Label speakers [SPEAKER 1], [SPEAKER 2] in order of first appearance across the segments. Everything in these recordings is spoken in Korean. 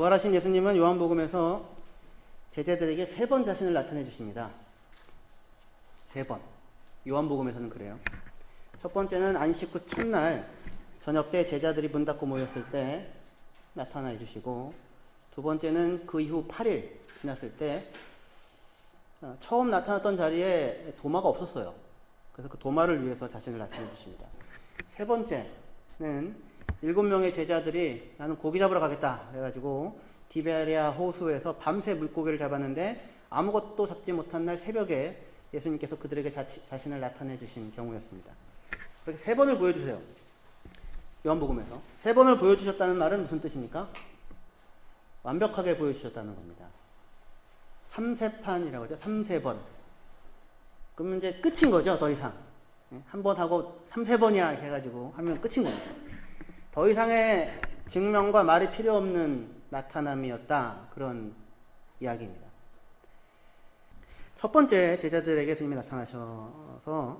[SPEAKER 1] 부활하신 예수님은 요한복음에서 제자들에게 3번 자신을 나타내 주십니다. 3번. 요한복음에서는 그래요. 첫 번째는 안식 후 첫날 저녁 때 제자들이 문 닫고 모였을 때 나타나 주시고, 두 번째는 그 이후 8일 지났을 때 처음 나타났던 자리에 도마가 없었어요. 그래서 그 도마를 위해서 자신을 나타내 주십니다. 세 번째는 7명의 제자들이 나는 고기 잡으러 가겠다 그래가지고 디베리아 호수에서 밤새 물고기를 잡았는데 아무것도 잡지 못한 날 새벽에 예수님께서 그들에게 자신을 나타내 주신 경우였습니다. 그렇게 3번을 보여주세요. 요한복음에서 3번을 보여주셨다는 말은 무슨 뜻입니까? 완벽하게 보여주셨다는 겁니다. 3세판이라고 하죠. 3세번. 그러면 이제 끝인 거죠. 더 이상. 한 번 하고 3세번이야 해가지고 하면 끝인 겁니다. 더 이상의 증명과 말이 필요 없는 나타남이었다. 그런 이야기입니다. 첫 번째 제자들에게 스님이 나타나셔서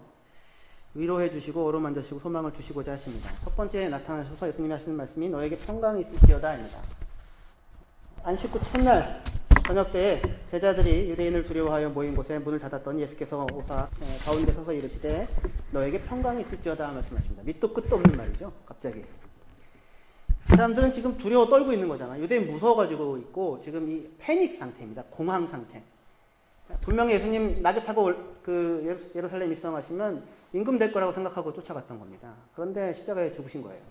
[SPEAKER 1] 위로해 주시고 어루만져 주시고 소망을 주시고자 하십니다. 첫 번째 나타나셔서 예수님이 하시는 말씀이 너에게 평강이 있을지어다 아닙니다. 안식 후 첫날 저녁 때에 제자들이 유대인을 두려워하여 모인 곳에 문을 닫았더니 예수께서 오사 가운데 서서 이르시되 너에게 평강이 있을지어다 말씀하십니다. 밑도 끝도 없는 말이죠. 갑자기 사람들은 지금 두려워 떨고 있는 거잖아요. 유대인 무서워가지고 있고 지금 이 패닉 상태입니다. 공황 상태. 분명히 예수님 낙엽 타고 그 예루살렘 입성하시면 임금될 거라고 생각하고 쫓아갔던 겁니다. 그런데 십자가에 죽으신 거예요.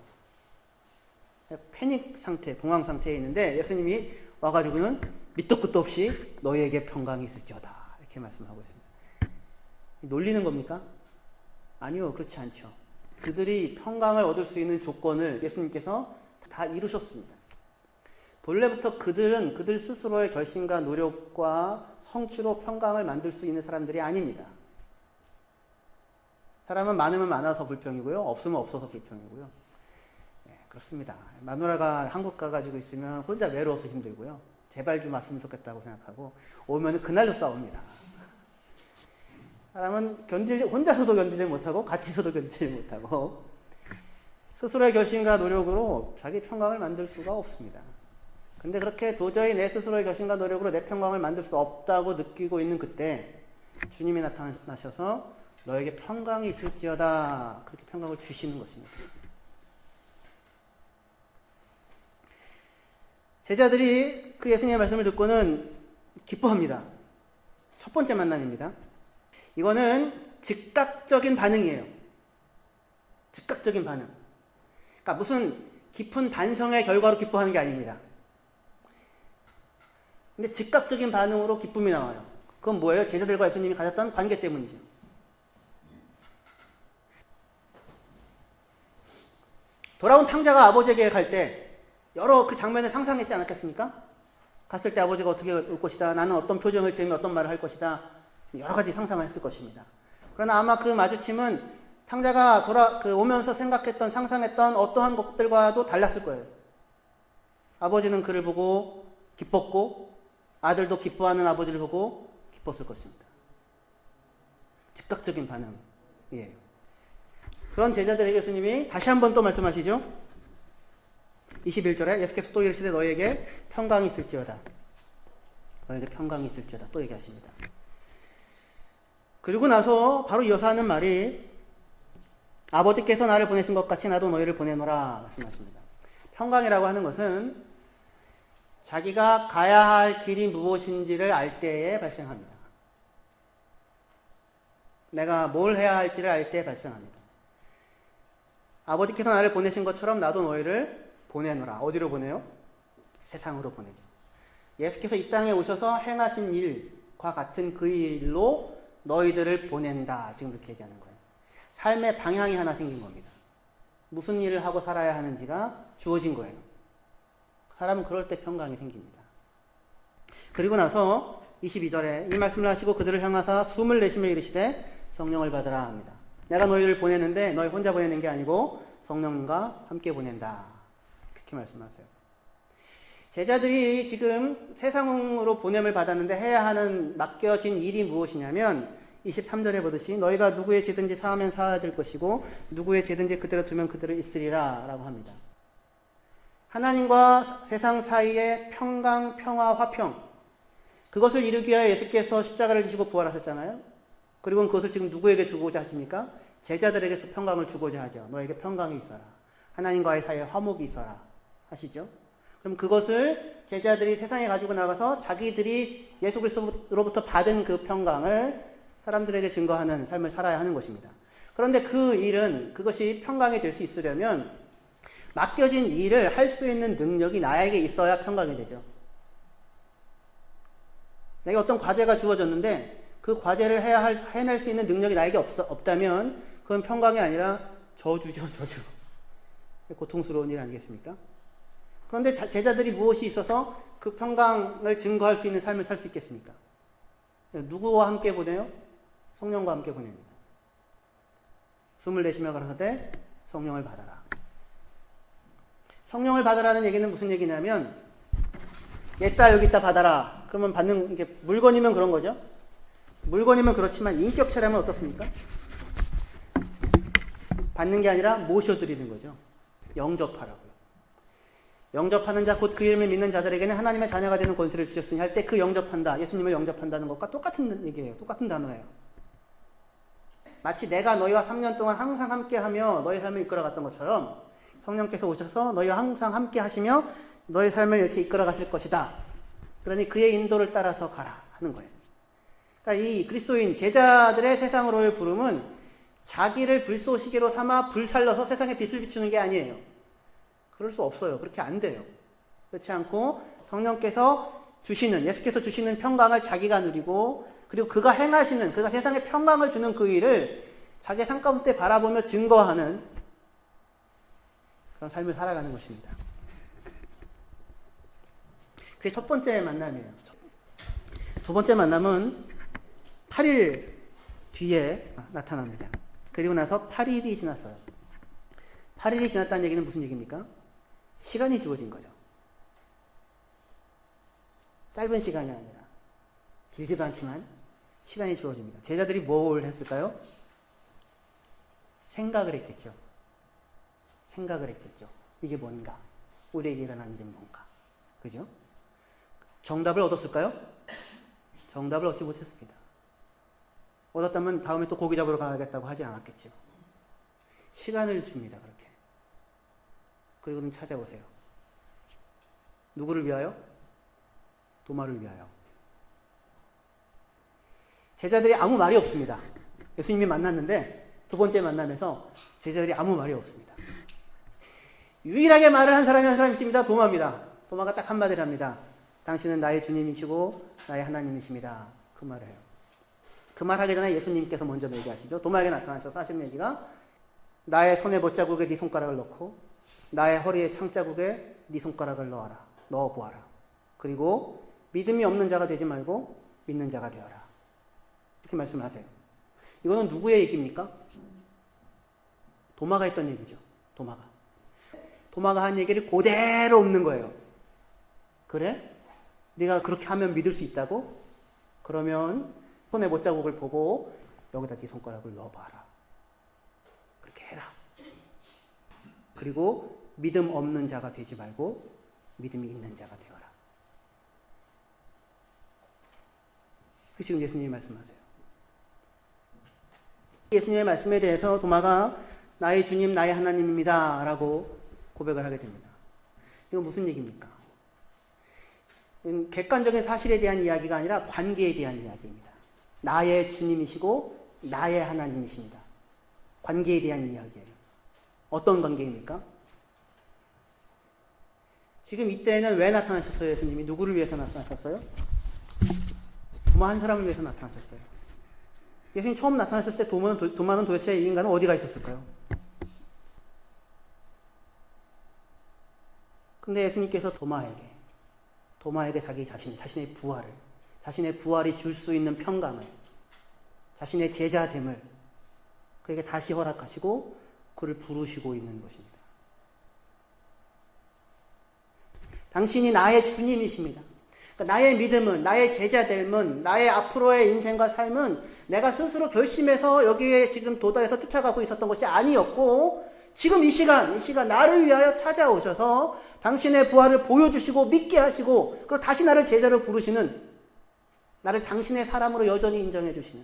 [SPEAKER 1] 패닉 상태, 공황 상태에 있는데 예수님이 와가지고는 밑도 끝도 없이 너희에게 평강이 있을지어다 이렇게 말씀하고 있습니다. 놀리는 겁니까? 아니요, 그렇지 않죠. 그들이 평강을 얻을 수 있는 조건을 예수님께서 다 이루셨습니다. 본래부터 그들은 그들 스스로의 결심과 노력과 성취로 평강을 만들 수 있는 사람들이 아닙니다. 사람은 많으면 많아서 불평이고요, 없으면 없어서 불평이고요. 네, 그렇습니다. 마누라가 한국 가가지고 있으면 혼자 외로워서 힘들고요. 제발 좀 왔으면 좋겠다고 생각하고 오면 그날도 싸웁니다. 사람은 혼자서도 견디지 못하고 같이서도 견디지 못하고 스스로의 결심과 노력으로 자기 평강을 만들 수가 없습니다. 근데 그렇게 도저히 내 스스로의 결심과 노력으로 내 평강을 만들 수 없다고 느끼고 있는 그때 주님이 나타나셔서 너에게 평강이 있을지어다 그렇게 평강을 주시는 것입니다. 제자들이 그 예수님의 말씀을 듣고는 기뻐합니다. 첫 번째 만남입니다. 이거는 즉각적인 반응이에요. 즉각적인 반응. 그러니까 무슨 깊은 반성의 결과로 기뻐하는 게 아닙니다. 근데 즉각적인 반응으로 기쁨이 나와요. 그건 뭐예요? 제자들과 예수님이 가졌던 관계 때문이죠. 돌아온 탕자가 아버지에게 갈 때 여러 그 장면을 상상했지 않았겠습니까? 갔을 때 아버지가 어떻게 올 것이다. 나는 어떤 표정을 지으며 어떤 말을 할 것이다. 여러 가지 상상을 했을 것입니다. 그러나 아마 그 마주침은 탕자가 오면서 생각했던, 상상했던 어떠한 것들과도 달랐을 거예요. 아버지는 그를 보고 기뻤고, 아들도 기뻐하는 아버지를 보고 기뻤을 것입니다. 즉각적인 반응이에요. 그런 제자들에게 예수님이 다시 한번 또 말씀하시죠. 21절에 예수께서 또 이르시되 너희에게 평강이 있을지어다. 너희에게 평강이 있을지어다. 또 얘기하십니다. 그리고 나서 바로 이어서 하는 말이 아버지께서 나를 보내신 것 같이 나도 너희를 보내노라 말씀하십니다. 평강이라고 하는 것은 자기가 가야 할 길이 무엇인지를 알 때에 발생합니다. 내가 뭘 해야 할지를 알 때에 발생합니다. 아버지께서 나를 보내신 것처럼 나도 너희를 보내노라. 어디로 보내요? 세상으로 보내죠. 예수께서 이 땅에 오셔서 행하신 일과 같은 그 일로 너희들을 보낸다. 지금 이렇게 얘기하는 거예요. 삶의 방향이 하나 생긴 겁니다. 무슨 일을 하고 살아야 하는지가 주어진 거예요. 사람은 그럴 때 평강이 생깁니다. 그리고 나서 22절에 이 말씀을 하시고 그들을 향하사 숨을 내쉬며 이르시되 성령을 받으라 합니다. 내가 너희를 보내는데 너희 혼자 보내는 게 아니고 성령님과 함께 보낸다. 그렇게 말씀하세요. 제자들이 지금 세상으로 보냄을 받았는데 해야 하는 맡겨진 일이 무엇이냐면 23절에 보듯이 너희가 누구의 죄든지 사하면 사하질 것이고 누구의 죄든지 그대로 두면 그대로 있으리라 라고 합니다. 하나님과 세상 사이의 평강, 평화, 화평, 그것을 이루기 위하여 예수께서 십자가를 지시고 부활하셨잖아요. 그리고 그것을 지금 누구에게 주고자 하십니까? 제자들에게 그 평강을 주고자 하죠. 너에게 평강이 있어라. 하나님과의 사이에 화목이 있어라. 하시죠. 그럼 그것을 제자들이 세상에 가지고 나가서 자기들이 예수 그리스도로부터 받은 그 평강을 사람들에게 증거하는 삶을 살아야 하는 것입니다. 그런데 그 일은, 그것이 평강이 될 수 있으려면 맡겨진 일을 할 수 있는 능력이 나에게 있어야 평강이 되죠. 내게 어떤 과제가 주어졌는데 그 과제를 해낼 수 있는 능력이 나에게 없다면 그건 평강이 아니라 저주죠, 저주. 고통스러운 일 아니겠습니까? 그런데 제자들이 무엇이 있어서 그 평강을 증거할 수 있는 삶을 살 수 있겠습니까? 누구와 함께 보내요? 성령과 함께 보냅니다. 숨을 내쉬며 가라사대 성령을 받아라. 성령을 받아라는 얘기는 무슨 얘기냐면, 옛다 여기 있다 받아라. 그러면 받는, 이게 물건이면 그런 거죠. 물건이면 그렇지만 인격체라면 어떻습니까? 받는 게 아니라 모셔드리는 거죠. 영접하라고요. 영접하는 자, 곧 그 이름을 믿는 자들에게는 하나님의 자녀가 되는 권세를 주셨으니 할 때 그 영접한다, 예수님을 영접한다는 것과 똑같은 얘기예요. 똑같은 단어예요. 마치 내가 너희와 3년 동안 항상 함께하며 너희 삶을 이끌어갔던 것처럼 성령께서 오셔서 너희와 항상 함께 하시며 너희 삶을 이렇게 이끌어 가실 것이다. 그러니 그의 인도를 따라서 가라 하는 거예요. 그러니까 이 그리스도인 제자들의 세상으로의 부름은 자기를 불쏘시개로 삼아 불살러서 세상에 빛을 비추는 게 아니에요. 그럴 수 없어요. 그렇게 안 돼요. 그렇지 않고 성령께서 주시는, 예수께서 주시는 평강을 자기가 누리고, 그리고 그가 행하시는, 그가 세상에 평강을 주는 그 일을 자기의 삶 가운데 바라보며 증거하는 그런 삶을 살아가는 것입니다. 그게 첫 번째 만남이에요. 두 번째 만남은 8일 뒤에 나타납니다. 그리고 나서 8일이 지났어요. 8일이 지났다는 얘기는 무슨 얘기입니까? 시간이 주어진 거죠. 짧은 시간이 아니라 길지도 않지만 시간이 주어집니다. 제자들이 뭘 했을까요? 생각을 했겠죠. 생각을 했겠죠. 이게 뭔가? 우리에게 일어난 일은 뭔가? 그죠? 정답을 얻었을까요? 정답을 얻지 못했습니다. 얻었다면 다음에 또 고기 잡으러 가야겠다고 하지 않았겠죠. 시간을 줍니다. 그렇게. 그리고 좀 찾아오세요. 누구를 위하여? 도마를 위하여. 제자들이 아무 말이 없습니다. 예수님이 만났는데 두 번째 만남에서 제자들이 아무 말이 없습니다. 유일하게 말을 한 사람이 있습니다. 도마입니다. 도마가 딱 한마디를 합니다. 당신은 나의 주님이시고 나의 하나님이십니다. 그 말을 해요. 그 말 하기 전에 예수님께서 먼저 얘기하시죠. 도마에게 나타나셔서 하시는 얘기가, 나의 손에 못자국에 네 손가락을 넣고 나의 허리에 창자국에 네 손가락을 넣어보아라. 그리고 믿음이 없는 자가 되지 말고 믿는 자가 되어라. 이렇게 말씀을 하세요. 이거는 누구의 얘기입니까? 도마가 했던 얘기죠. 도마가 한 얘기를 그대로 엎는 거예요. 그래? 네가 그렇게 하면 믿을 수 있다고? 그러면 손에 못자국을 보고 여기다 네 손가락을 넣어봐라. 그렇게 해라. 그리고 믿음 없는 자가 되지 말고 믿음이 있는 자가 되어라. 그 지금 예수님이 말씀하세요. 예수님의 말씀에 대해서 도마가 나의 주님, 나의 하나님입니다 라고 고백을 하게 됩니다. 이건 무슨 얘기입니까? 객관적인 사실에 대한 이야기가 아니라 관계에 대한 이야기입니다. 나의 주님이시고 나의 하나님이십니다. 관계에 대한 이야기예요. 어떤 관계입니까? 지금 이때는 왜 나타나셨어요? 예수님이 누구를 위해서 나타나셨어요? 도마 한 사람을 위해서 나타나셨어요. 예수님 처음 나타나셨을 때 도마는 도대체 이 인간은 어디가 있었을까요? 근데 예수님께서 도마에게 자신의 부활이 줄 수 있는 평강을, 자신의 제자됨을 그에게 다시 허락하시고 그를 부르시고 있는 것입니다. 당신이 나의 주님이십니다. 그러니까 나의 믿음은, 나의 제자됨은, 나의 앞으로의 인생과 삶은 내가 스스로 결심해서 여기에 지금 도달해서 쫓아가고 있었던 것이 아니었고, 지금 이 시간 나를 위하여 찾아오셔서 당신의 부활을 보여주시고 믿게 하시고 그리고 다시 나를 제자로 부르시는, 나를 당신의 사람으로 여전히 인정해 주시는,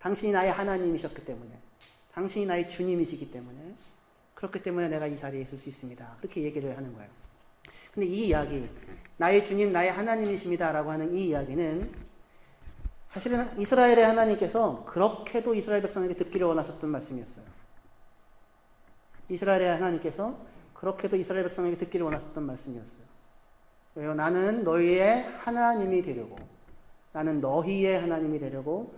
[SPEAKER 1] 당신이 나의 하나님이셨기 때문에, 당신이 나의 주님이시기 때문에, 그렇기 때문에 내가 이 자리에 있을 수 있습니다. 그렇게 얘기를 하는 거예요. 근데 이 이야기, 나의 주님, 나의 하나님이십니다 라고 하는 이 이야기는 사실은 이스라엘의 하나님께서 그렇게도 이스라엘 백성에게 듣기를 원하셨던 말씀이었어요. 이스라엘의 하나님께서 그렇게도 이스라엘 백성에게 듣기를 원하셨던 말씀이었어요. 왜요? 나는 너희의 하나님이 되려고, 나는 너희의 하나님이 되려고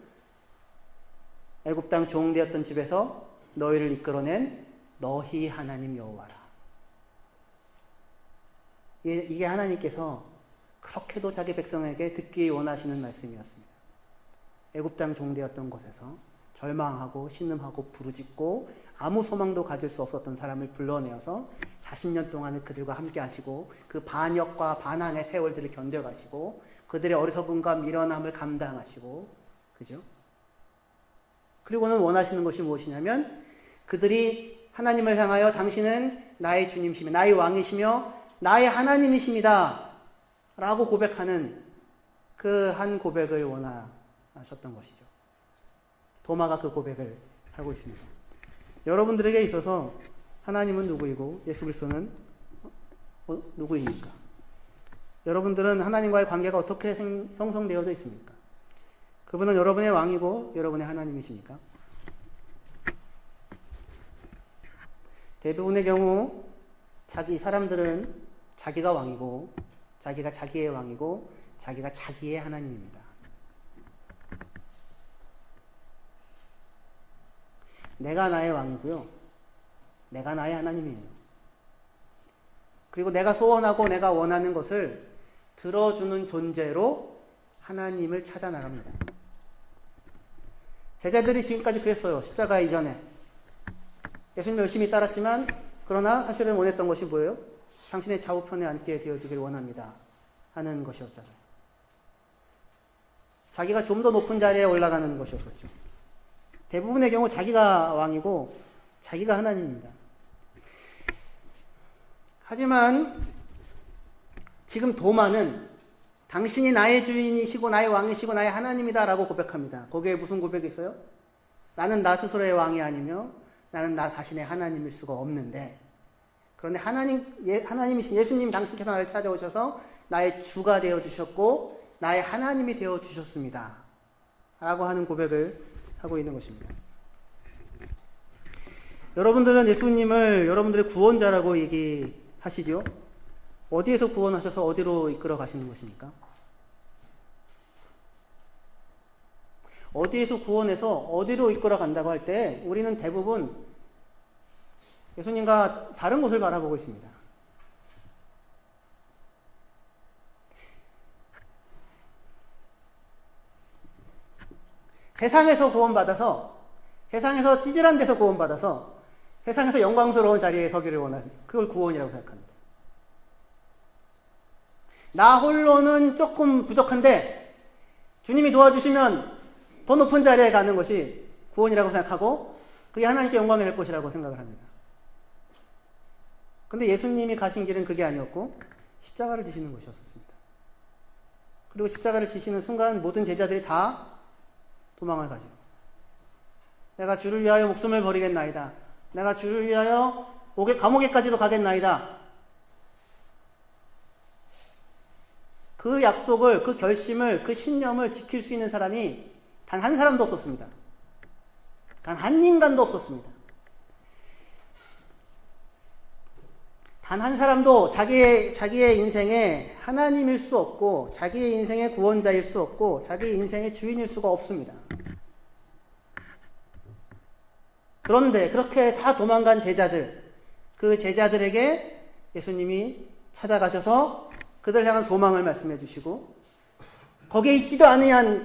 [SPEAKER 1] 애굽 땅 종되었던 집에서 너희를 이끌어낸 너희 하나님 여호와라. 이게 하나님께서 그렇게도 자기 백성에게 듣기 원하시는 말씀이었습니다. 애굽 땅 종되었던 곳에서 절망하고 신음하고 부르짖고 아무 소망도 가질 수 없었던 사람을 불러내어서 40년 동안을 그들과 함께 하시고 그 반역과 반항의 세월들을 견뎌가시고 그들의 어리석음과 미련함을 감당하시고, 그죠? 그리고는 원하시는 것이 무엇이냐면 그들이 하나님을 향하여 당신은 나의 주님이시며 나의 왕이시며 나의 하나님이십니다 라고 고백하는 그 한 고백을 원하셨던 것이죠. 도마가 그 고백을 하고 있습니다. 여러분들에게 있어서 하나님은 누구이고 예수 그리스도는 누구입니까? 여러분들은 하나님과의 관계가 어떻게 형성되어져 있습니까? 그분은 여러분의 왕이고 여러분의 하나님이십니까? 대부분의 경우 사람들은 자기가 왕이고 자기가 자기의 왕이고 자기가 자기의 하나님입니다. 내가 나의 왕이고요. 내가 나의 하나님이에요. 그리고 내가 소원하고 내가 원하는 것을 들어주는 존재로 하나님을 찾아 나갑니다. 제자들이 지금까지 그랬어요. 십자가 이전에. 예수님 열심히 따랐지만 그러나 사실은 원했던 것이 뭐예요? 당신의 좌우편에 앉게 되어지길 원합니다 하는 것이었잖아요. 자기가 좀 더 높은 자리에 올라가는 것이었었죠. 대부분의 경우 자기가 왕이고 자기가 하나님입니다. 하지만 지금 도마는 당신이 나의 주인이시고 나의 왕이시고 나의 하나님이다 라고 고백합니다. 거기에 무슨 고백이 있어요? 나는 나 스스로의 왕이 아니며 나는 나 자신의 하나님일 수가 없는데, 그런데 하나님이신 예수님 당신께서 나를 찾아오셔서 나의 주가 되어주셨고 나의 하나님이 되어주셨습니다 라고 하는 고백을 하고 있는 것입니다. 여러분들은 예수님을 여러분들의 구원자라고 얘기하시죠? 어디에서 구원하셔서 어디로 이끌어 가시는 것입니까? 어디에서 구원해서 어디로 이끌어 간다고 할 때 우리는 대부분 예수님과 다른 곳을 바라보고 있습니다. 세상에서 구원받아서, 세상에서 찌질한 데서 구원받아서 세상에서 영광스러운 자리에 서기를 원하는, 그걸 구원이라고 생각합니다. 나 홀로는 조금 부족한데 주님이 도와주시면 더 높은 자리에 가는 것이 구원이라고 생각하고 그게 하나님께 영광이 될 것이라고 생각을 합니다. 근데 예수님이 가신 길은 그게 아니었고 십자가를 지시는 것이었습니다. 그리고 십자가를 지시는 순간 모든 제자들이 다 도망을 가죠. 내가 주를 위하여 목숨을 버리겠나이다. 내가 주를 위하여 감옥에까지도 가겠나이다. 그 약속을, 그 결심을, 그 신념을 지킬 수 있는 사람이 단 한 사람도 없었습니다. 단 한 인간도 없었습니다. 단 한 사람도 자기의 인생의 하나님일 수 없고 자기의 인생의 구원자일 수 없고 자기의 인생의 주인일 수가 없습니다. 그런데 그렇게 다 도망간 제자들, 그 제자들에게 예수님이 찾아가셔서 그들 향한 소망을 말씀해 주시고 거기에 있지도 않은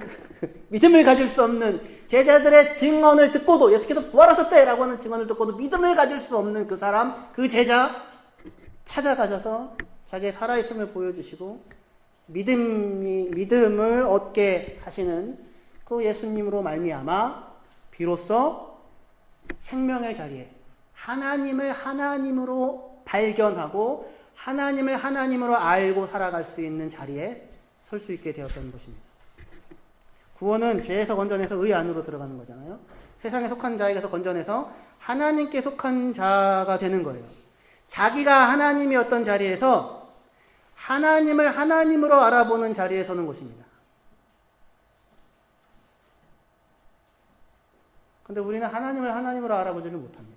[SPEAKER 1] 믿음을 가질 수 없는 제자들의 증언을 듣고도, 예수께서 부활하셨대라고 하는 증언을 듣고도 믿음을 가질 수 없는 그 사람, 그 제자 찾아가셔서 자기의 살아있음을 보여주시고 믿음을 얻게 하시는 그 예수님으로 말미암아 비로소 생명의 자리에, 하나님을 하나님으로 발견하고 하나님을 하나님으로 알고 살아갈 수 있는 자리에 설 수 있게 되었던 것입니다. 구원은 죄에서 건져내서 의 안으로 들어가는 거잖아요. 세상에 속한 자에게서 건져내서 하나님께 속한 자가 되는 거예요. 자기가 하나님이었던 자리에서 하나님을 하나님으로 알아보는 자리에 서는 것입니다. 그런데 우리는 하나님을 하나님으로 알아보지를 못합니다.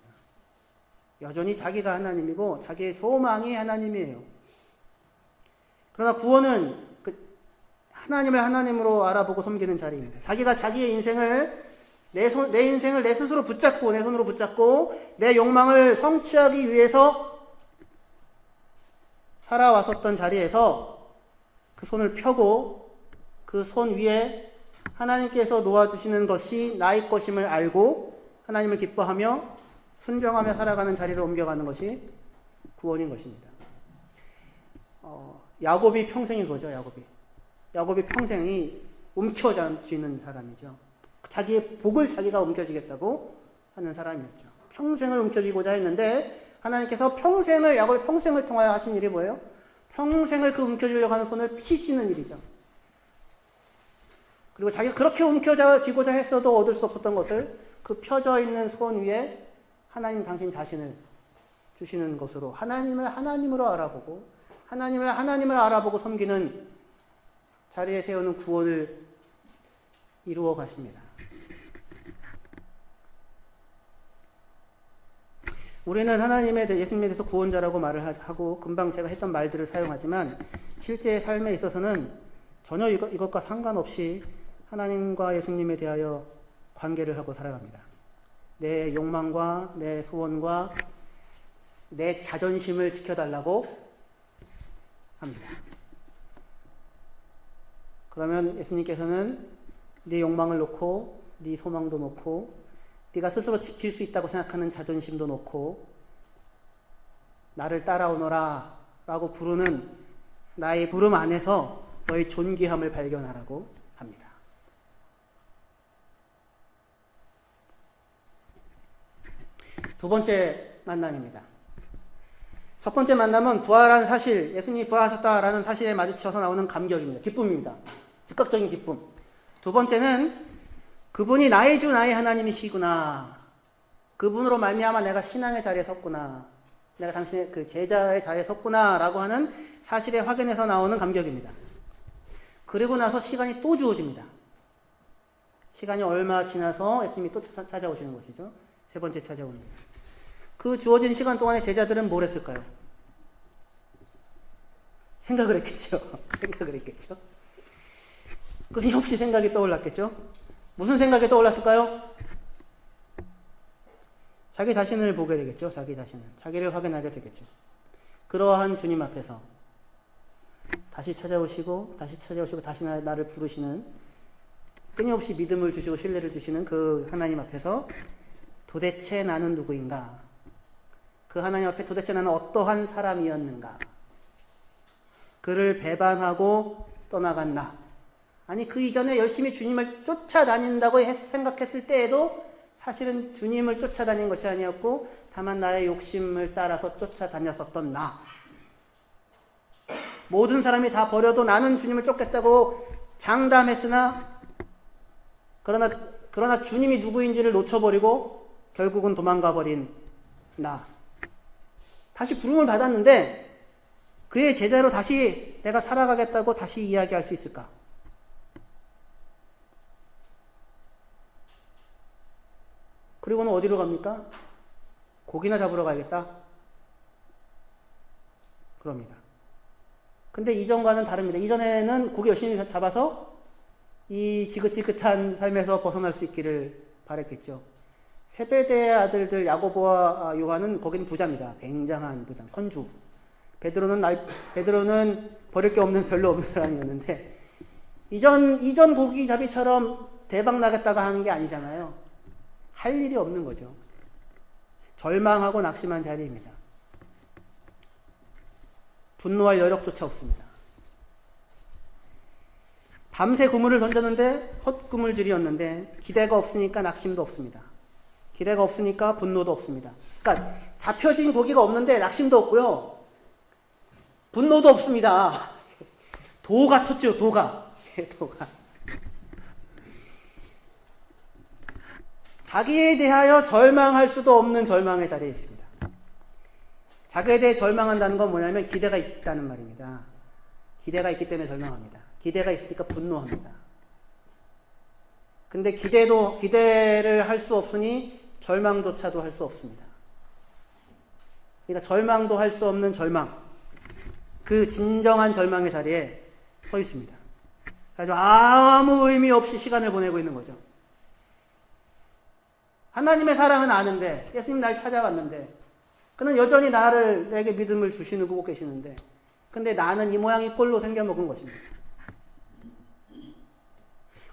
[SPEAKER 1] 여전히 자기가 하나님이고 자기의 소망이 하나님이에요. 그러나 구원은 하나님을 하나님으로 알아보고 섬기는 자리입니다. 자기가 자기의 인생을 내 인생을 내 스스로 붙잡고 내 손으로 붙잡고 내 욕망을 성취하기 위해서 살아왔었던 자리에서 그 손을 펴고 그 손 위에 하나님께서 놓아주시는 것이 나의 것임을 알고 하나님을 기뻐하며 순종하며 살아가는 자리로 옮겨가는 것이 구원인 것입니다. 야곱이 평생이 그거죠. 야곱이 평생이 움켜쥐는 사람이죠. 자기의 복을 자기가 움켜쥐겠다고 하는 사람이었죠. 평생을 움켜쥐고자 했는데 하나님께서 야곱의 평생을 통하여 하신 일이 뭐예요? 평생을 그 움켜쥐려고 하는 손을 피시는 일이죠. 그리고 자기가 그렇게 움켜쥐고자 했어도 얻을 수 없었던 것을 그 펴져 있는 손 위에 하나님 당신 자신을 주시는 것으로 하나님을 하나님으로 알아보고 하나님을 하나님을 알아보고 섬기는 자리에 세우는 구원을 이루어 가십니다. 우리는 예수님에 대해서 구원자라고 말을 하고 금방 제가 했던 말들을 사용하지만 실제 삶에 있어서는 전혀 이것과 상관없이 하나님과 예수님에 대하여 관계를 하고 살아갑니다. 내 욕망과 내 소원과 내 자존심을 지켜달라고 합니다. 그러면 예수님께서는 네 욕망을 놓고 네 소망도 놓고 네가 스스로 지킬 수 있다고 생각하는 자존심도 놓고 나를 따라오너라 라고 부르는 나의 부름 안에서 너의 존귀함을 발견하라고 합니다. 두 번째 만남입니다. 첫 번째 만남은 부활한 사실, 예수님이 부활하셨다라는 사실에 마주쳐서 나오는 감격입니다. 기쁨입니다. 즉각적인 기쁨. 두 번째는 그분이 나의 주, 나의 하나님이시구나. 그분으로 말미암아 내가 신앙의 자리에 섰구나. 내가 당신의 그 제자의 자리에 섰구나. 라고 하는 사실의 확인에서 나오는 감격입니다. 그리고 나서 시간이 또 주어집니다. 시간이 얼마 지나서 예수님이 또 찾아오시는 것이죠. 세 번째 찾아옵니다. 그 주어진 시간 동안에 제자들은 뭘 했을까요? 생각을 했겠죠. 끊임없이 생각이 떠올랐겠죠. 무슨 생각이 떠올랐을까요? 자기 자신을 보게 되겠죠. 자기를 확인하게 되겠죠. 그러한 주님 앞에서 다시 찾아오시고 다시 나를 부르시는, 끊임없이 믿음을 주시고 신뢰를 주시는 그 하나님 앞에서 도대체 나는 누구인가? 그 하나님 앞에 도대체 나는 어떠한 사람이었는가? 그를 배반하고 떠나간 나. 아니, 그 이전에 열심히 주님을 쫓아다닌다고 생각했을 때에도 사실은 주님을 쫓아다닌 것이 아니었고 다만 나의 욕심을 따라서 쫓아다녔었던 나. 모든 사람이 다 버려도 나는 주님을 쫓겠다고 장담했으나 그러나 주님이 누구인지를 놓쳐버리고 결국은 도망가버린 나. 다시 부름을 받았는데 그의 제자로 다시 내가 살아가겠다고 다시 이야기할 수 있을까? 그리고는 어디로 갑니까? 고기나 잡으러 가야겠다? 그럽니다. 근데 이전과는 다릅니다. 이전에는 고기 열심히 잡아서 이 지긋지긋한 삶에서 벗어날 수 있기를 바랬겠죠. 세베대의 아들들 야고보와 요한은 거기는 부자입니다. 굉장한 부자, 선주. 베드로는 버릴 게 별로 없는 사람이었는데 이전 고기잡이처럼 대박 나겠다고 하는 게 아니잖아요. 할 일이 없는 거죠. 절망하고 낙심한 자리입니다. 분노할 여력조차 없습니다. 밤새 그물을 던졌는데 헛그물질이었는데 기대가 없으니까 낙심도 없습니다. 기대가 없으니까 분노도 없습니다. 그러니까 잡혀진 고기가 없는데 낙심도 없고요. 분노도 없습니다. 도가 텄죠, 도가. 도가. 자기에 대하여 절망할 수도 없는 절망의 자리에 있습니다. 자기에 대해 절망한다는 건 뭐냐면 기대가 있다는 말입니다. 기대가 있기 때문에 절망합니다. 기대가 있으니까 분노합니다. 근데 기대를 할 수 없으니 절망조차도 할 수 없습니다. 그러니까 절망도 할 수 없는 절망. 그 진정한 절망의 자리에 서 있습니다. 그래서 아무 의미 없이 시간을 보내고 있는 거죠. 하나님의 사랑은 아는데, 예수님 날 찾아왔는데, 그는 여전히 내게 믿음을 주시고 계시는데, 근데 나는 이 모양 이 꼴로 생겨먹은 것입니다.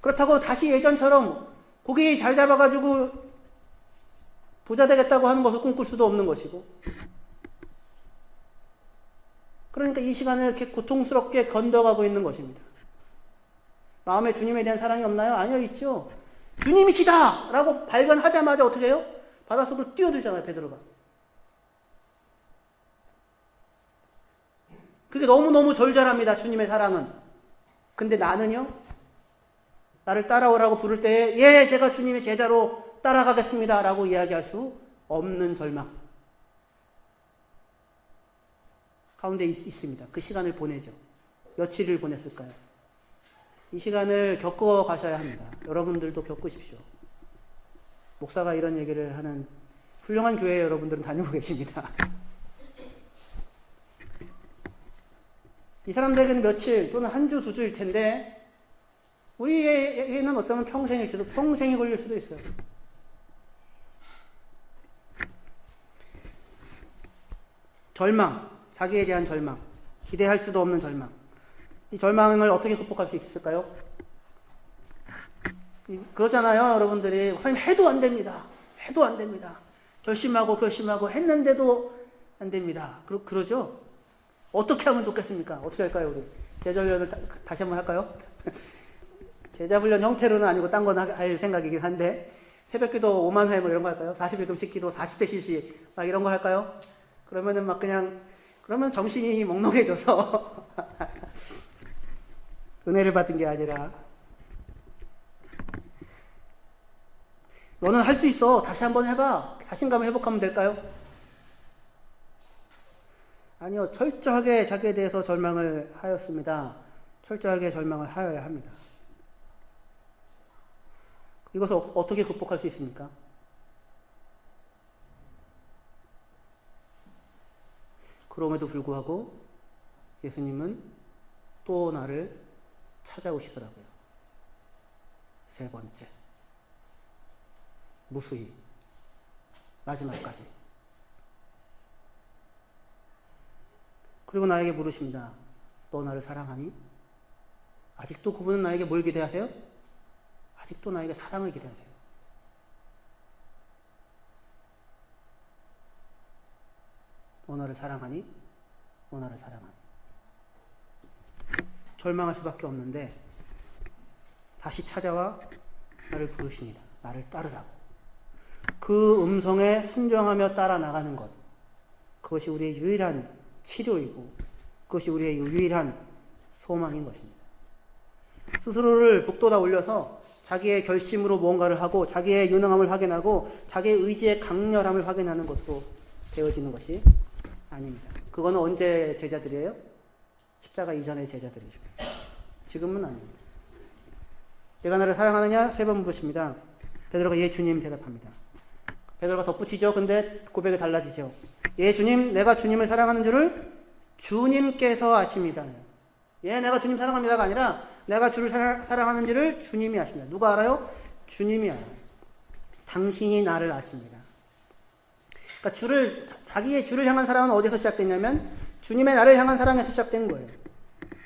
[SPEAKER 1] 그렇다고 다시 예전처럼 고기 잘 잡아가지고 부자 되겠다고 하는 것을 꿈꿀 수도 없는 것이고, 그러니까 이 시간을 이렇게 고통스럽게 건너가고 있는 것입니다. 마음에 주님에 대한 사랑이 없나요? 아니요, 있죠. 주님이시다! 라고 발견하자마자 어떻게 해요? 바닷속으로 뛰어들잖아요, 베드로가. 그게 너무너무 절절합니다, 주님의 사랑은. 근데 나는요? 나를 따라오라고 부를 때에 예, 제가 주님의 제자로 따라가겠습니다 라고 이야기할 수 없는 절망 가운데 있습니다. 그 시간을 보내죠. 며칠을 보냈을까요? 이 시간을 겪어 가셔야 합니다. 여러분들도 겪으십시오. 목사가 이런 얘기를 하는 훌륭한 교회에 여러분들은 다니고 계십니다. 이 사람들에게는 며칠 또는 한 주, 두 주일 텐데 우리에게는 어쩌면 평생일지도, 평생이 걸릴 수도 있어요. 절망, 자기에 대한 절망, 기대할 수도 없는 절망. 이 절망을 어떻게 극복할 수 있을까요? 그러잖아요, 여러분들이. 목사님, 해도 안 됩니다. 해도 안 됩니다. 결심하고 했는데도 안 됩니다. 그러죠? 어떻게 하면 좋겠습니까? 어떻게 할까요, 우리? 제자훈련을 다시 한번 할까요? 제자훈련 형태로는 아니고 딴 건 할 생각이긴 한데, 새벽기도 5만 회 뭐 이런 거 할까요? 40일금씩 기도 40회 실시 막 이런 거 할까요? 그러면은 그러면 정신이 몽롱해져서 은혜를 받은 게 아니라, 너는 할 수 있어. 다시 한번 해봐. 자신감을 회복하면 될까요? 아니요. 철저하게 자기에 대해서 절망을 하였습니다. 철저하게 절망을 하여야 합니다. 이것을 어떻게 극복할 수 있습니까? 그럼에도 불구하고 예수님은 또 나를 찾아오시더라고요. 세 번째. 무수히. 마지막까지. 그리고 나에게 물으십니다. 너 나를 사랑하니? 아직도 그분은 나에게 뭘 기대하세요? 아직도 나에게 사랑을 기대하세요. 너 나를 사랑하니? 너 나를 사랑하니? 절망할 수밖에 없는데 다시 찾아와 나를 부르십니다. 나를 따르라고. 그 음성에 순종하며 따라 나가는 것, 그것이 우리의 유일한 치료이고 그것이 우리의 유일한 소망인 것입니다. 스스로를 북돋아 올려서 자기의 결심으로 무언가를 하고 자기의 유능함을 확인하고 자기의 의지의 강렬함을 확인하는 것으로 되어지는 것이 아닙니다. 그거는 언제 제자들이에요? 십자가 이전의 제자들이죠. 지금은 아닙니다. 내가 나를 사랑하느냐? 세 번 물으십니다. 베드로가 예 주님 대답합니다. 베드로가 덧붙이죠. 근데 고백이 달라지죠. 예 주님, 내가 주님을 사랑하는 줄을 주님께서 아십니다. 예, 내가 주님 사랑합니다가 아니라 내가 주를 사랑하는지를 주님이 아십니다. 누가 알아요? 주님이 알아요. 당신이 나를 아십니다. 그러니까 자기의 주를 향한 사랑은 어디서 시작됐냐면 주님의 나를 향한 사랑에서 시작된 거예요.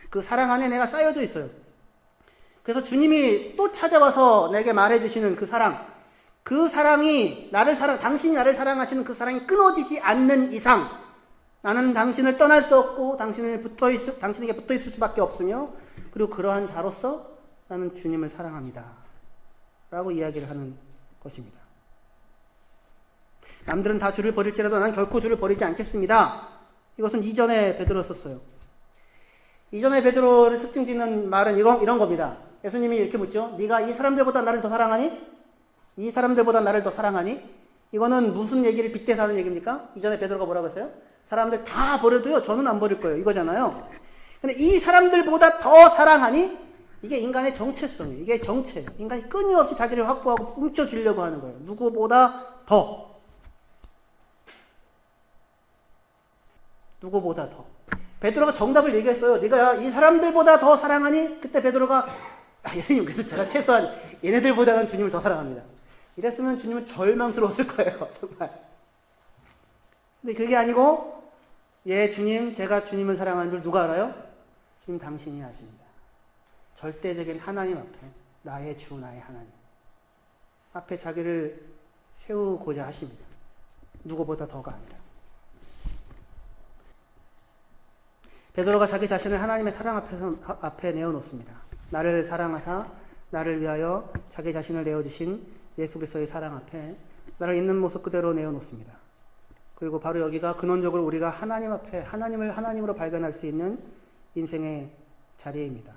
[SPEAKER 1] 그 사랑 안에 내가 쌓여져 있어요. 그래서 주님이 또 찾아와서 내게 말해주시는 그 사랑이 당신이 나를 사랑하시는 그 사랑이 끊어지지 않는 이상 나는 당신을 떠날 수 없고 당신에게 붙어 있을 수밖에 없으며, 그리고 그러한 자로서 나는 주님을 사랑합니다 라고 이야기를 하는 것입니다. 남들은 다 주를 버릴지라도 나는 결코 주를 버리지 않겠습니다. 이것은 이전에 베드로 썼어요. 이전에 베드로를 특징 짓는 말은 이런 겁니다. 예수님이 이렇게 묻죠. 네가 이 사람들보다 나를 더 사랑하니? 이 사람들보다 나를 더 사랑하니? 이거는 무슨 얘기를 빗대서 하는 얘기입니까? 이전에 베드로가 뭐라고 했어요? 사람들 다 버려도요, 저는 안 버릴 거예요. 이거잖아요. 근데 이 사람들보다 더 사랑하니? 이게 인간의 정체성이에요. 이게 정체예요. 인간이 끊임없이 자기를 확보하고 훔쳐주려고 하는 거예요. 누구보다 더. 누구보다 더. 베드로가 정답을 얘기했어요. 네가 이 사람들보다 더 사랑하니? 그때 베드로가 예수님, 그래서 제가 최소한 얘네들보다는 주님을 더 사랑합니다. 이랬으면 주님은 절망스러웠을 거예요. 정말. 근데 그게 아니고 예, 주님, 제가 주님을 사랑하는 줄 누가 알아요? 주님 당신이 아십니다. 절대적인 하나님 앞에 나의 주, 나의 하나님 앞에 자기를 세우고자 하십니다. 누구보다 더가 아니라. 베드로가 자기 자신을 하나님의 사랑 앞에 내어놓습니다. 나를 사랑하사 나를 위하여 자기 자신을 내어주신 예수 그리스도의 사랑 앞에 나를 있는 모습 그대로 내어놓습니다. 그리고 바로 여기가 근원적으로 우리가 하나님 앞에 하나님을 하나님으로 발견할 수 있는 인생의 자리입니다.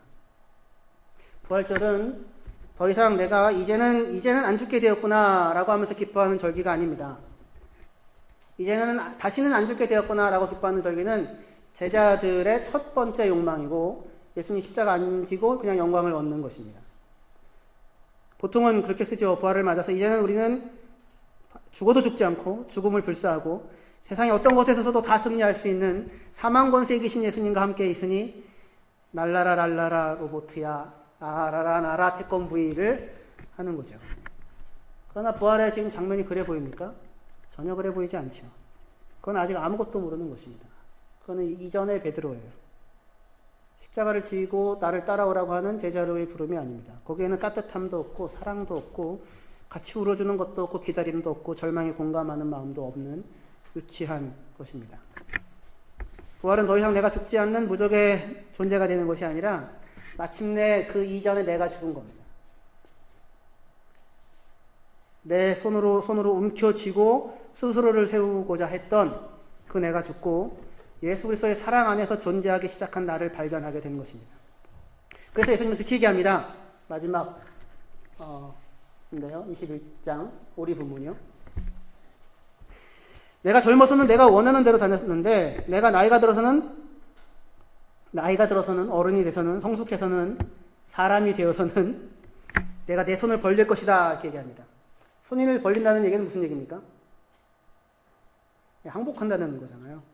[SPEAKER 1] 부활절은 더 이상 내가 이제는 안 죽게 되었구나 라고 하면서 기뻐하는 절기가 아닙니다. 다시는 안 죽게 되었구나 라고 기뻐하는 절기는 제자들의 첫 번째 욕망이고 예수님 십자가 안 지고 그냥 영광을 얻는 것입니다. 보통은 그렇게 쓰죠. 부활을 맞아서 이제는 우리는 죽어도 죽지 않고 죽음을 불사하고 세상의 어떤 곳에서도 다 승리할 수 있는 사망 권세에 계신 예수님과 함께 있으니 날라라 랄라라 로보트야 나라라 나라 태권브이를 하는 거죠. 그러나 부활의 지금 장면이 그래 보입니까? 전혀 그래 보이지 않죠. 그건 아직 아무것도 모르는 것입니다. 그거는 이전의 베드로예요. 십자가를 지고 나를 따라오라고 하는 제자로의 부름이 아닙니다. 거기에는 따뜻함도 없고 사랑도 없고 같이 울어주는 것도 없고 기다림도 없고 절망에 공감하는 마음도 없는 유치한 것입니다. 부활은 더 이상 내가 죽지 않는 무적의 존재가 되는 것이 아니라 마침내 그 이전에 내가 죽은 겁니다. 내 손으로 움켜쥐고 스스로를 세우고자 했던 그 내가 죽고 예수 그리스도의 사랑 안에서 존재하기 시작한 나를 발견하게 된 것입니다. 그래서 예수님은 그렇게 얘기합니다. 마지막 인데요. 21장 오리 부문이요. 내가 젊어서는 내가 원하는 대로 다녔는데 내가 나이가 들어서는 어른이 돼서는 성숙해서는 사람이 되어서는 내가 내 손을 벌릴 것이다 이렇게 얘기합니다. 손을 벌린다는 얘기는 무슨 얘기입니까? 항복한다는 거잖아요.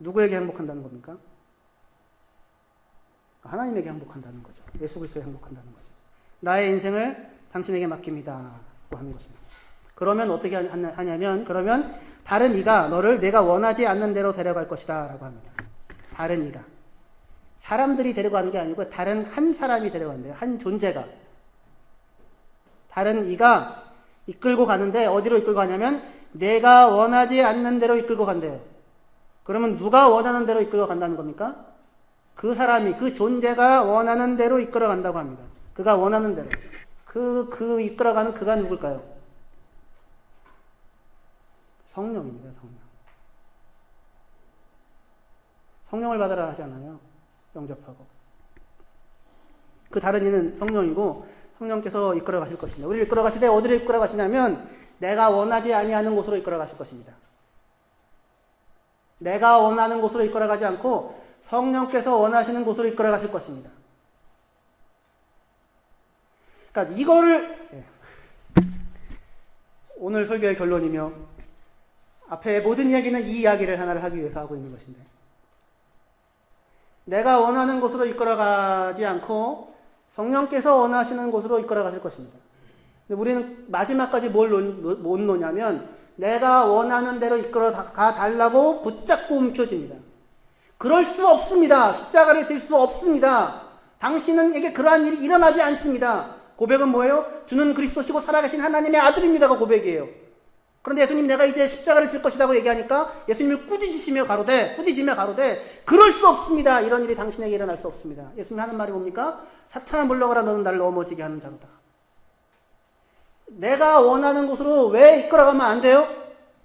[SPEAKER 1] 누구에게 행복한다는 겁니까? 하나님에게 행복한다는 거죠. 예수 그리스도에 행복한다는 거죠. 나의 인생을 당신에게 맡깁니다. 라고 하는 것입니다. 그러면 어떻게 하냐면, 그러면 다른 이가 너를 내가 원하지 않는 대로 데려갈 것이다. 라고 합니다. 다른 이가. 사람들이 데려가는 게 아니고 다른 한 사람이 데려간대요. 한 존재가. 다른 이가 이끌고 가는데 어디로 이끌고 가냐면 내가 원하지 않는 대로 이끌고 간대요. 그러면 누가 원하는 대로 이끌어 간다는 겁니까? 그 사람이, 그 존재가 원하는 대로 이끌어 간다고 합니다. 그가 원하는 대로. 그 이끌어가는 그가 누굴까요? 성령입니다, 성령. 성령을 받으라 하잖아요. 영접하고. 그 다른 이는 성령이고 성령께서 이끌어 가실 것입니다. 우리를 이끌어 가시되 어디로 이끌어 가시냐면 내가 원하지 아니하는 곳으로 이끌어 가실 것입니다. 내가 원하는 곳으로 이끌어가지 않고 성령께서 원하시는 곳으로 이끌어가실 것입니다. 그러니까 이거를 오늘 설교의 결론이며 앞에 모든 이야기는 이 이야기를 하나를 하기 위해서 하고 있는 것인데 내가 원하는 곳으로 이끌어가지 않고 성령께서 원하시는 곳으로 이끌어가실 것입니다. 근데 우리는 마지막까지 뭘 못 놓냐면 내가 원하는 대로 이끌어가 달라고 붙잡고 움켜집니다. 그럴 수 없습니다. 십자가를 질 수 없습니다. 당신에게 그러한 일이 일어나지 않습니다. 고백은 뭐예요? 주는 그리스도시고 살아계신 하나님의 아들입니다가 고백이에요. 그런데 예수님 내가 이제 십자가를 질 것이라고 얘기하니까 예수님을 꾸짖으시며 가로되 그럴 수 없습니다. 이런 일이 당신에게 일어날 수 없습니다. 예수님 하는 말이 뭡니까? 사탄아 물러가라 너는 나를 넘어지게 하는 자로다. 내가 원하는 곳으로 왜 이끌어가면 안 돼요?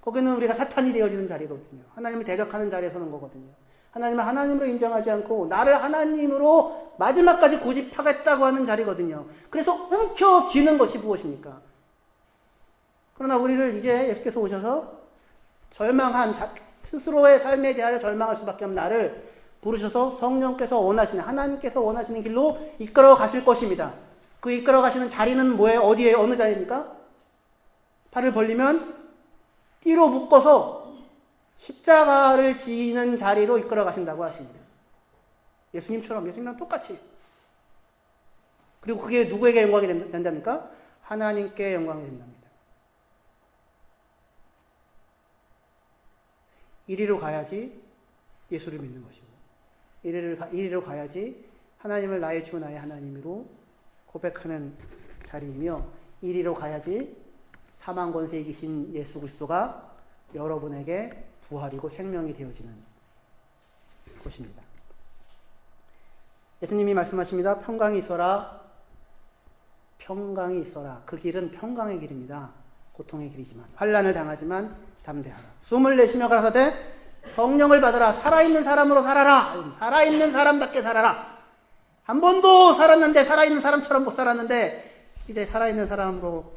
[SPEAKER 1] 거기는 우리가 사탄이 되어지는 자리거든요. 하나님을 대적하는 자리에 서는 거거든요. 하나님을 하나님으로 인정하지 않고 나를 하나님으로 마지막까지 고집하겠다고 하는 자리거든요. 그래서 움켜쥐는 것이 무엇입니까? 그러나 우리를 이제 예수께서 오셔서 절망한 스스로의 삶에 대하여 절망할 수밖에 없는 나를 부르셔서 성령께서 원하시는, 하나님께서 원하시는 길로 이끌어 가실 것입니다. 그 이끌어 가시는 자리는 뭐예요? 어디에, 어느 자리입니까? 팔을 벌리면 띠로 묶어서 십자가를 지는 자리로 이끌어 가신다고 하십니다. 예수님이랑 똑같이. 그리고 그게 누구에게 영광이 된답니까? 하나님께 영광이 된답니다. 이리로 가야지 예수를 믿는 것이고, 이리로 가야지 하나님을 나의 주 나의 하나님으로 고백하는 자리이며, 이리로 가야지 사망 권세에 계신 예수 그리스도가 여러분에게 부활이고 생명이 되어지는 곳입니다. 예수님이 말씀하십니다. 평강이 있어라. 평강이 있어라. 그 길은 평강의 길입니다. 고통의 길이지만, 환난을 당하지만 담대하라. 숨을 내쉬며 가라사대 성령을 받으라. 살아있는 사람으로 살아라. 살아있는 사람답게 살아라. 한 번도 살았는데 살아있는 사람처럼 못 살았는데 이제 살아있는 사람으로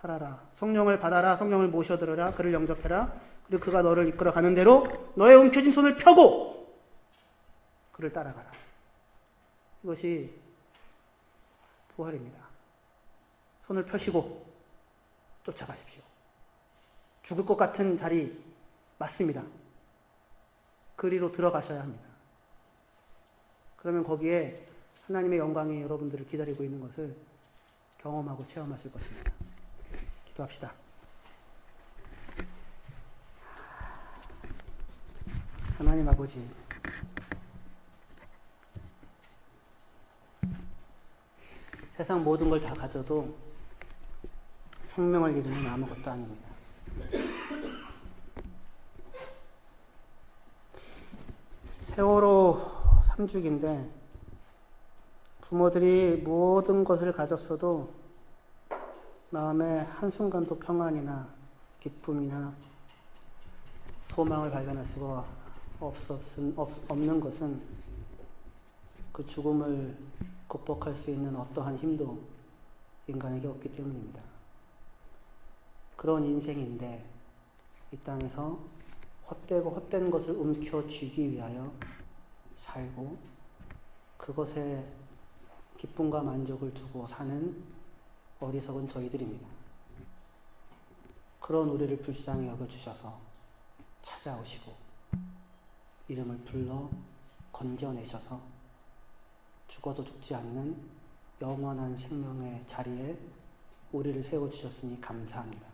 [SPEAKER 1] 살아라. 성령을 받아라. 성령을 모셔들어라. 그를 영접해라. 그리고 그가 너를 이끌어 가는 대로 너의 움켜진 손을 펴고 그를 따라가라. 이것이 부활입니다. 손을 펴시고 쫓아가십시오. 죽을 것 같은 자리 맞습니다. 그리로 들어가셔야 합니다. 그러면 거기에 하나님의 영광이 여러분들을 기다리고 있는 것을 경험하고 체험하실 것입니다. 기도합시다. 하나님 아버지, 세상 모든 걸 다 가져도 생명을 잃으면 아무것도 아닙니다. 세월호 3주기인데 부모들이 모든 것을 가졌어도 마음에 한순간도 평안이나 기쁨이나 소망을 발견할 수가 없는 것은 그 죽음을 극복할 수 있는 어떠한 힘도 인간에게 없기 때문입니다. 그런 인생인데 이 땅에서 헛되고 헛된 것을 움켜쥐기 위하여 살고 그것에 기쁨과 만족을 두고 사는 어리석은 저희들입니다. 그런 우리를 불쌍히 여겨주셔서 찾아오시고 이름을 불러 건져내셔서 죽어도 죽지 않는 영원한 생명의 자리에 우리를 세워주셨으니 감사합니다.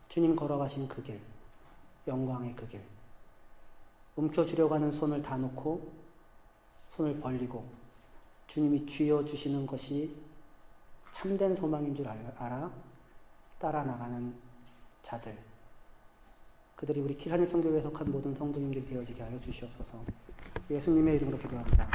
[SPEAKER 1] 주님 걸어가신 그 길, 영광의 그 길, 움켜쥐려고 하는 손을 다 놓고 손을 벌리고 주님이 쥐어주시는 것이 참된 소망인 줄 알아 따라 나가는 자들, 그들이 우리 한일성교회에 속한 모든 성도님들이 되어지게 하여 주시옵소서. 예수님의 이름으로 기도합니다.